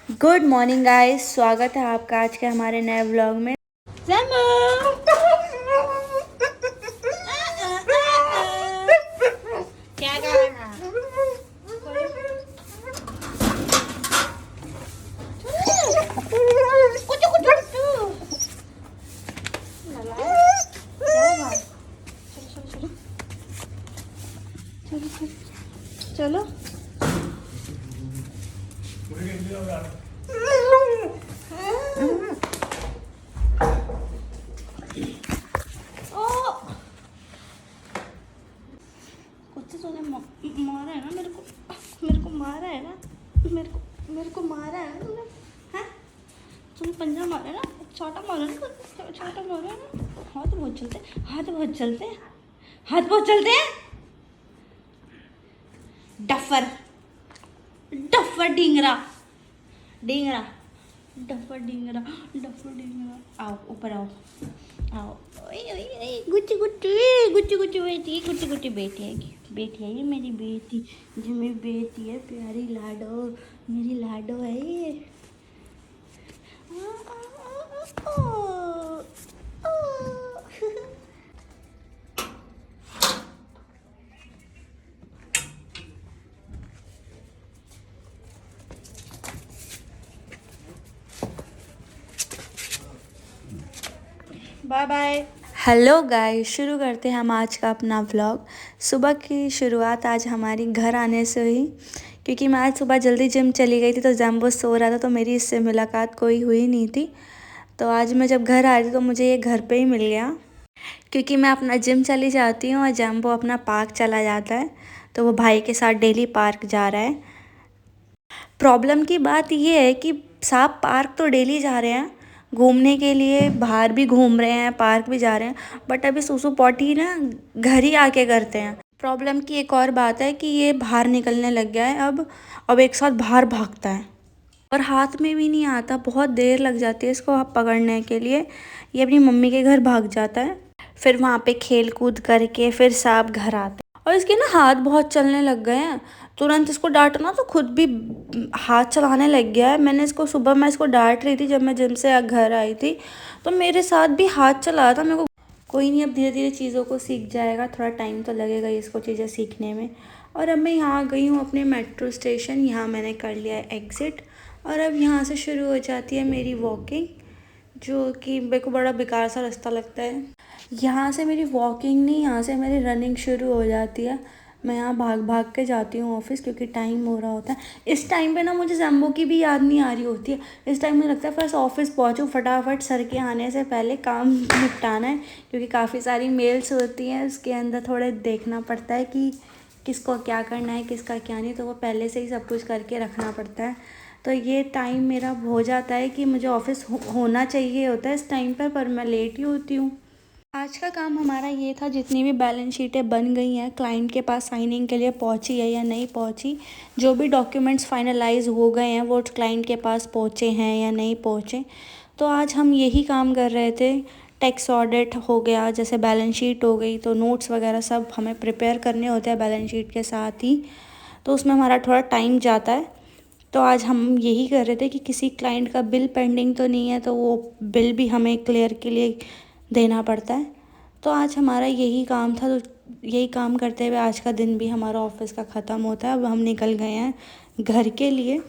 Good morning guys, स्वागत है आपका आज के हमारे नए व्लॉग में। क्या कर रहा है? चलो कुत्ते तूने मारा है ना मेरे को मारा है ना मेरे को मारा है ना तूने। हैं तूने पंजा मारा है ना, छोटा मारा है ना, छोटा मारा है ना। हाथ बहुत चलते हैं। डफर डिंगरा आओ ऊपर आओ। गुच्ची बेटी है ये मेरी बेटी, जो मेरी बेटी है प्यारी लाडो, मेरी लाडो है ये। Bye bye. हेलो गाइस, शुरू करते हैं हम आज का अपना व्लॉग। सुबह की शुरुआत आज हमारी घर आने से हुई, क्योंकि मैं आज सुबह जल्दी जिम चली गई थी तो जैम्बो सो रहा था, तो मेरी इससे मुलाकात कोई हुई नहीं थी। तो आज मैं जब घर आ रही तो मुझे ये घर पे ही मिल गया, क्योंकि मैं अपना जिम चली जाती हूँ और जैम्बो अपना पार्क चला जाता है। तो वो भाई के साथ डेली पार्क जा रहा है। प्रॉब्लम की बात ये है कि साहब पार्क तो डेली जा रहे हैं घूमने के लिए, बाहर भी घूम रहे हैं, पार्क भी जा रहे हैं, बट अभी सूसू पॉटी ना घर ही आके करते हैं। प्रॉब्लम की एक और बात है कि ये बाहर निकलने लग गया है अब एक साथ बाहर भागता है और हाथ में भी नहीं आता, बहुत देर लग जाती है इसको पकड़ने के लिए। ये अपनी मम्मी के घर भाग जाता है, फिर वहाँ पे खेल कूद करके फिर साहब घर आते हैं। और इसके ना हाथ बहुत चलने लग गए हैं, तुरंत इसको डांटना तो खुद भी हाथ चलाने लग गया है। सुबह मैं इसको डांट रही थी जब मैं जिम से घर आई थी, तो मेरे साथ भी हाथ चला रहा था। मेरे को कोई नहीं, अब धीरे धीरे चीज़ों को सीख जाएगा, थोड़ा टाइम तो लगेगा इसको चीज़ें सीखने में। और अब मैं यहाँ गई हूँ अपने मेट्रो स्टेशन, यहाँ मैंने कर लिया है एग्ज़िट और अब यहाँ से शुरू हो जाती है मेरी वॉकिंग, जो कि मेरे को बड़ा बेकार सा रास्ता लगता है। यहाँ से मेरी वॉकिंग नहीं, यहाँ से मेरी रनिंग शुरू हो जाती है। मैं यहाँ भाग भाग के जाती हूँ ऑफिस, क्योंकि टाइम हो रहा होता है। इस टाइम पे ना मुझे जैम्बो की भी याद नहीं आ रही होती है। इस टाइम मुझे लगता है बस ऑफिस पहुँचूँ, फटाफट सर के आने से पहले काम निपटाना है, क्योंकि काफ़ी सारी मेल्स होती हैं, उसके अंदर थोड़े देखना पड़ता है कि किसको क्या करना है, किसका क्या नहीं, तो वो पहले से ही सब कुछ करके रखना पड़ता है। तो ये टाइम मेरा हो जाता है कि मुझे ऑफिस होना चाहिए होता है इस टाइम पर मैं लेट ही होती हूँ। आज का काम हमारा ये था, जितनी भी बैलेंस शीटें बन गई हैं क्लाइंट के पास साइनिंग के लिए पहुंची है या नहीं पहुंची, जो भी डॉक्यूमेंट्स फाइनलाइज हो गए हैं वो क्लाइंट के पास पहुंचे हैं या नहीं पहुंचे। तो आज हम यही काम कर रहे थे। टैक्स ऑडिट हो गया, जैसे बैलेंस शीट हो गई, तो नोट्स वगैरह सब हमें प्रिपेयर करने होते हैं बैलेंस शीट के साथ ही, तो उसमें हमारा थोड़ा टाइम जाता है। तो आज हम यही कर रहे थे कि किसी क्लाइंट का बिल पेंडिंग तो नहीं है, तो वो बिल भी हमें क्लियर के लिए देना पड़ता है। तो आज हमारा यही काम था, तो यही काम करते हुए आज का दिन भी हमारा ऑफिस का ख़त्म होता है। अब हम निकल गए हैं घर के लिए,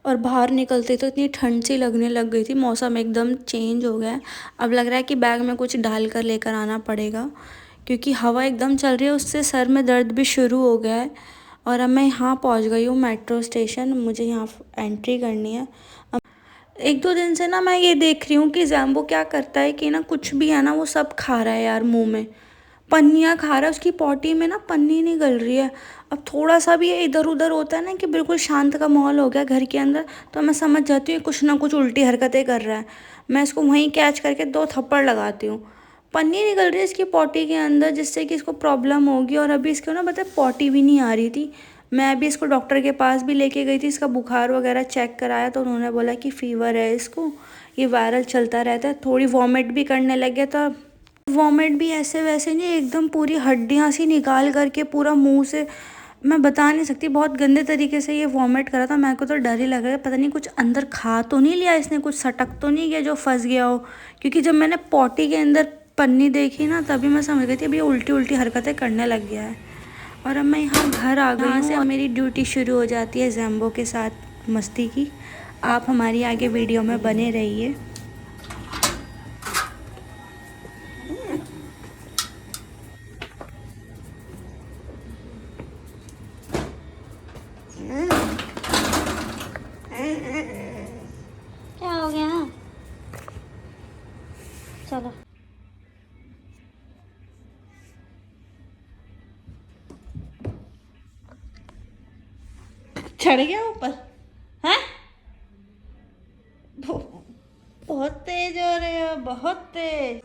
और बाहर निकलते तो इतनी ठंड सी लगने लग गई थी, मौसम एकदम चेंज हो गया है। अब लग रहा है कि बैग में कुछ डाल कर लेकर आना पड़ेगा, क्योंकि हवा एकदम चल रही है, उससे सर में दर्द भी शुरू हो गया है। और अब मैं यहाँ पहुँच गई हूँ मेट्रो स्टेशन, मुझे यहाँ एंट्री करनी है। एक दो दिन से ना मैं ये देख रही हूँ कि जैम्बो क्या करता है कि ना कुछ भी है ना वो सब खा रहा है यार, मुंह में पन्नियाँ खा रहा है, उसकी पॉटी में ना पन्नी नहीं गल रही है। अब थोड़ा सा भी इधर उधर होता है ना कि बिल्कुल शांत का माहौल हो गया घर के अंदर, तो मैं समझ जाती हूँ कुछ ना कुछ उल्टी हरकतें कर रहा है। मैं इसको वहीं कैच करके 2 थप्पड़ लगाती हूँ। पन्नी निकल रही है इसकी पॉटी के अंदर, जिससे कि इसको प्रॉब्लम होगी। और अभी इसको ना पता है पॉटी भी नहीं आ रही थी। मैं अभी इसको डॉक्टर के पास भी लेके गई थी, इसका बुखार वगैरह चेक कराया, तो उन्होंने बोला कि फ़ीवर है इसको, ये वायरल चलता रहता है। थोड़ी वॉमिट भी करने लगे, तो वॉमिट भी ऐसे वैसे नहीं, एकदम पूरी हड्डियाँ सी निकाल करके पूरा मुंह से मैं बता नहीं सकती, बहुत गंदे तरीके से ये वॉमिट करा था। मेरे को तो डर ही लग रहा है, पता नहीं कुछ अंदर खा तो नहीं लिया इसने, कुछ सटक तो नहीं गया जो फंस गया हो। क्योंकि जब मैंने पॉटी के अंदर पन्नी देखी ना, तभी मैं समझ गई थी अब ये उल्टी उल्टी हरकतें करने लग गया है। और अब मैं यहाँ घर आ गई हूँ। यहाँ से अब मेरी ड्यूटी शुरू हो जाती है जैम्बो के साथ मस्ती की। आप हमारी आगे वीडियो में बने रहिए। क्या हो गया? चलो चढ़ गया ऊपर हैं? बहुत तेज हो रहे हो, बहुत तेज।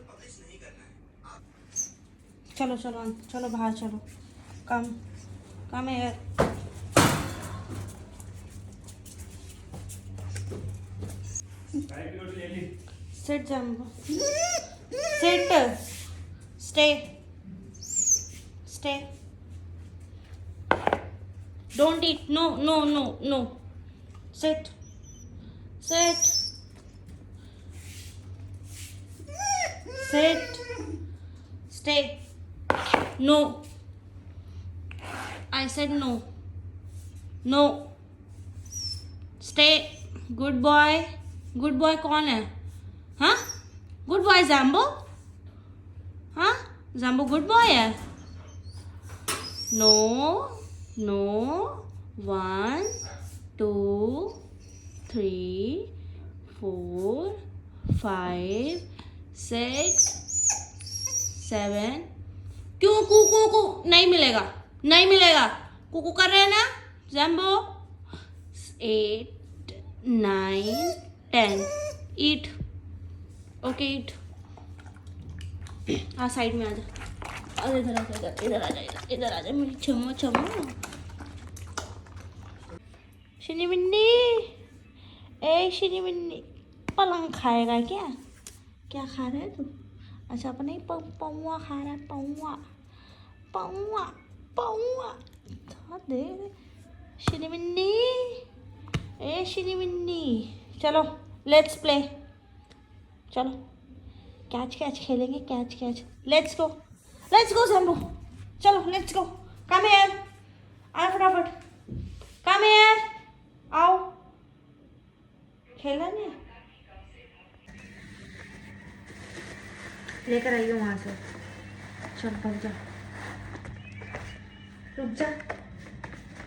चलो चलो चलो बाहर चलो। कम कम है। Sit Jumbo, sit, stay, stay, don't eat, no no no no, sit, sit, sit, stay, no, I said no, no, stay, good boy, good boy कौन है? हाँ, गुड बॉय जैम्बो, हाँ जैम्बो गुड बॉय है। No no, 1 2 3 4 5 6 7। क्यों कू कू कू? नहीं मिलेगा, नहीं मिलेगा। कुकू कर रहे हैं ना जैम्बो। 8 9 10। ईट, ओके ईट। आ साइड में आ जा, अरे इधर आ जा, इधर आ जा, इधर आ जा मेरी छमो छमो। शिनी मिन्नी, ए शिनी मिन्नी, पलंग खाएगा क्या? क्या खा रहा है तू? अच्छा अपने ही पौवा खा रहा है, पौवा पौवा पौवा। दे शिनी मिन्नी, ए शिनी मिन्नी। चलो लेट्स प्ले, चलो कैच कैच खेलेंगे, कैच कैच। लेट्स गो जैम्बो, चलो लेट्स गो। कम हियर, आओ फटाफट, कम हियर, आओ। खेला नहीं, लेकर आइए वहां से। चल भाग जा, रुक जा,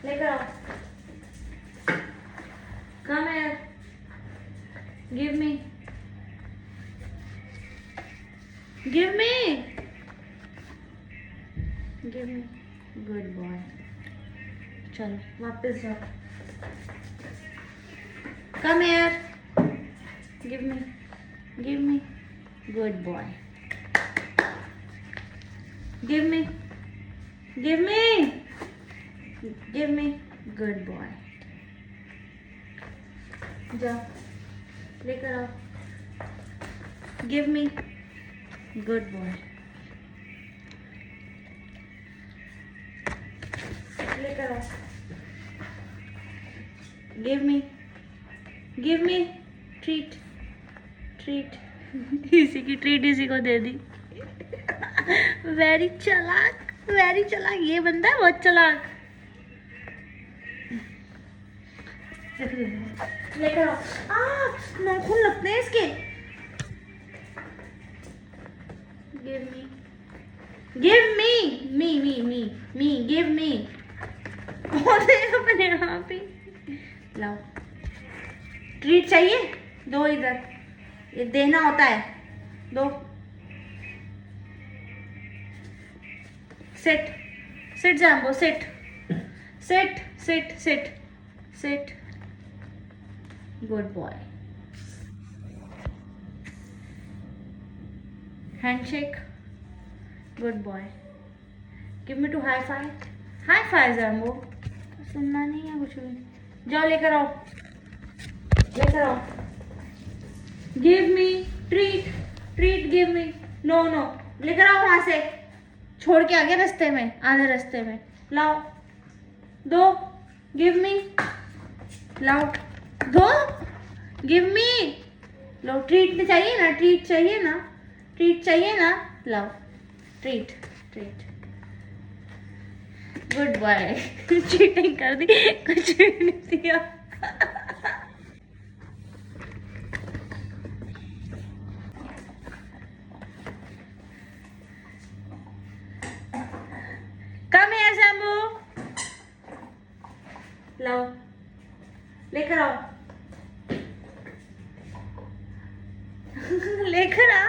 लेकर आओ। Come here, give me, give me, give me, good boy. चलो वापस जाओ। Come here, give me, good boy. Give me, give me, give me, good boy. जाओ लेकर आओ, गिव मी, गुड बॉय। लेकर आओ, गिव मी, ट्रीट, इसी की ट्रीट इसी को दे दी। वेरी चालाक, वेरी चालाक, ये बंदा है बहुत चालाक। लेकर आओ, नाखून लगते हैं इसके। गिव मी, गिव मी। अपने आप ही लाओ। ट्रीट चाहिए? दो इधर, ये देना होता है, दो। Sit Jumbo, sit, good boy. Handshake, good boy. Give me two high five Jumbo. सुनना नहीं है कुछ भी। जाओ लेकर आओ, give me treat, give me. No लेकर आओ वहां से, छोड़ के आ गया रास्ते में, आधे रास्ते में। लाओ दो, गिव मी, लाओ, दो, गिव मी, लो, ट्रीट चाहिए ना, ट्रीट चाहिए ना, ट्रीट चाहिए ना, लाओ, treat, treat, good boy. Cheating कर दी, कुछ भी नहीं दिया। कम है शंभू, लाओ, लेकर आओ, लेकर आ।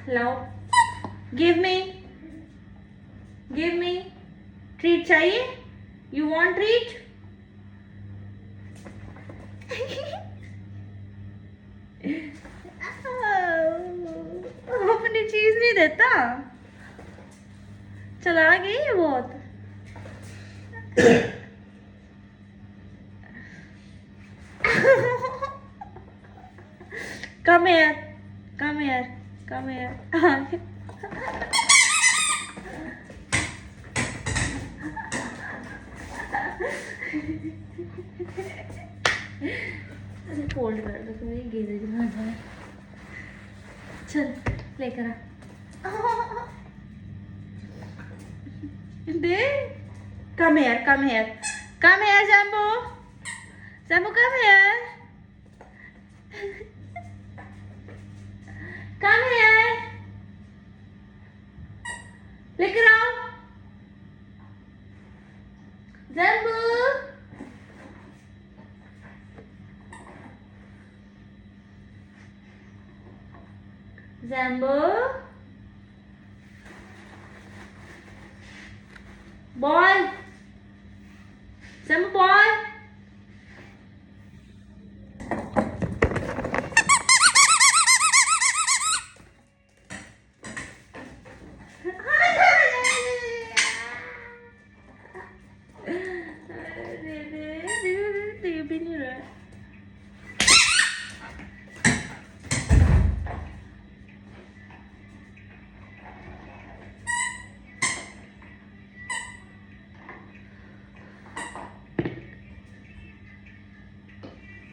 लाओ, give me, give me, treat चाहिए, यू वांट ट्रीट। अपनी चीज नहीं देता, चला गई है बहुत। कम यार, कम यार, कम यार। अरे फोल्ड कर दो, तुम्हें गीले दिखा जाए। चल लेकर आ, दे, कम यार, कम यार, कम यार शंभू, शंभू कम यार, कम यार, लेकर आओ Shambhu. Zambo, ball, Zambo ball. दे भी नहीं रहा।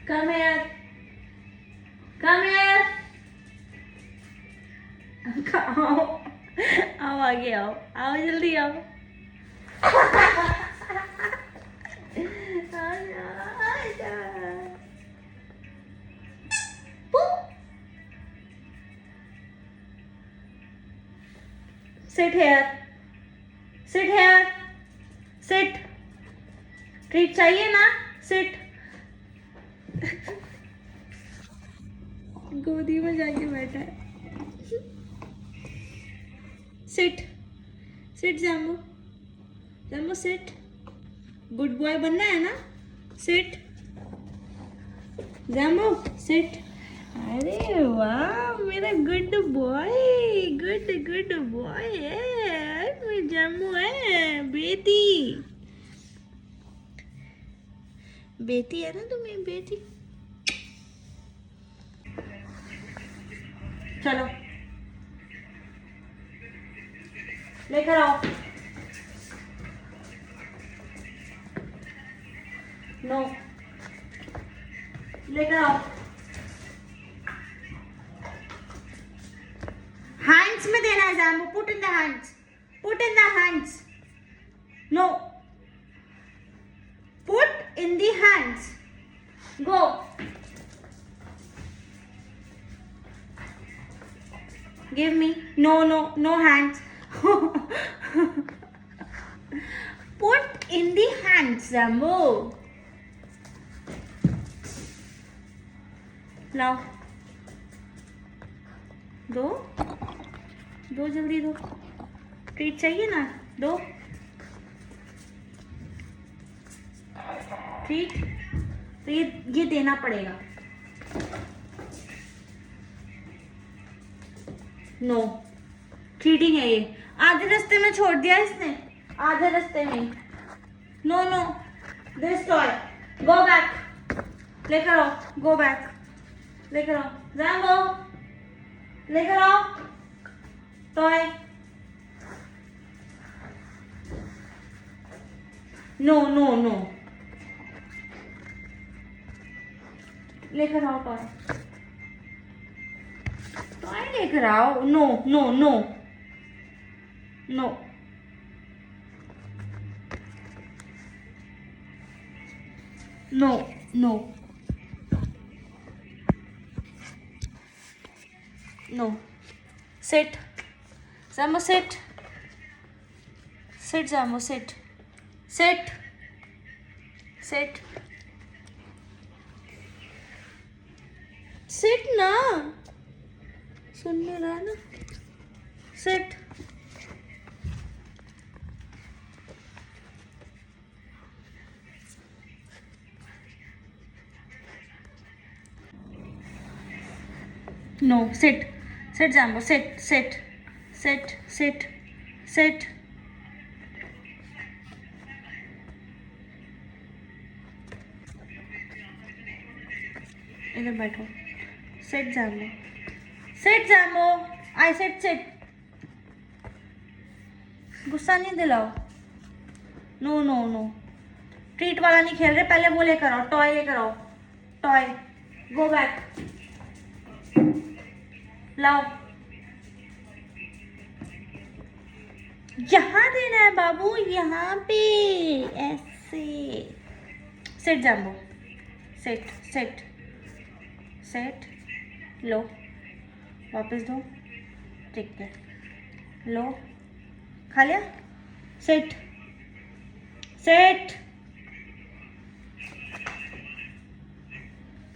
Come here. Come here. आओ, आओ आगे आओ, आओ जल्दी आओ। आजा, आजा। Sit here. Sit here. Sit. Treat चाहिए ना? Sit. गोदी में जाके बैठा है। Sit, sit Jumbo, Jumbo sit, good boy बनना है ना, सिट, जम्बू सिट। अरे वाह मेरा good boy, good good boy है, मेरा जम्बू है, बेटी, बेटी है ना तुम्हें, बेटी। चलो लेकर आओ, नो, लेकर आओ, हैंड्स में देना है Jumbo, put in the hands, put in the hands, no, put in the hands, go, give me, no no no hands. Put in the hands, Zambo. लाओ, दो, दो जल्दी दो, ट्रीट चाहिए ना, दो, ट्रीट, तो ये देना पड़ेगा। नो, चीटिंग है ये, आधे रास्ते में छोड़ दिया इसने, आधे रास्ते में। No no, this toy, go back, लेकर आओ, गो बैक, लेकर आओ, जैम्बो, लेकर आओ टॉय। नो नो नो, लेकर आओ टॉय। टॉय लेकर आओ। No no no no, no no no. Sit Zambo, sit. Sit Zambo, sit. Sit. Sit. Sit ना, सुन नहीं रहा ना। Sit. No, sit. Sit Zambo, sit, sit. Sit, sit, sit. इधर बैठो। Sit Zambo. Sit Zambo. I said sit. गुस्सा नहीं दिलाओ। No no no, treat वाला नहीं खेल रहे, पहले वो लेकर आओ, टॉय लेकर आओ। टॉय, गो बैक, लाओ। यहाँ देना है बाबू, यहाँ पे ऐसे। Sit Jumbo, sit sit sit. लो, वापस दो। ठीक है, लो, खा लिया। Sit sit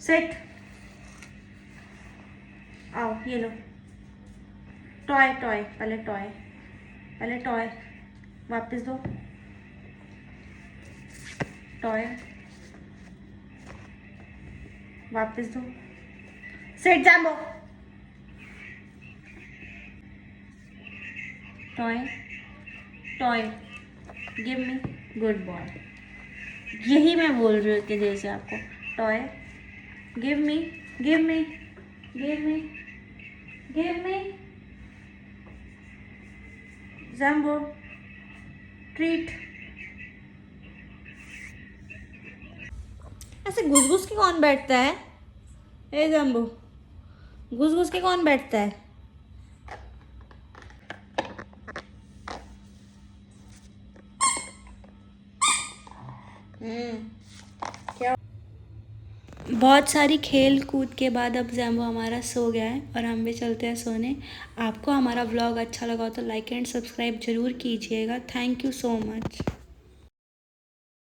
sit. आओ, ये लो टॉय। टॉय पहले, टॉय पहले, टॉय वापस दो। टॉय वापस दो। Sit Jumbo. Toy toy, give me, good boy. यही मैं बोल रही हूँ कि जैसे आपको toy, give me give me give me give me. Jumbo, treat. ऐसे घुस घुस के कौन बैठता है? ए जम्बो, घुस घुस के कौन बैठता है? क्या? बहुत सारी खेल कूद के बाद अब जैम्बो हमारा सो गया है और हम भी चलते हैं सोने। आपको हमारा व्लॉग अच्छा लगा हो तो लाइक एंड सब्सक्राइब ज़रूर कीजिएगा। Thank you so much.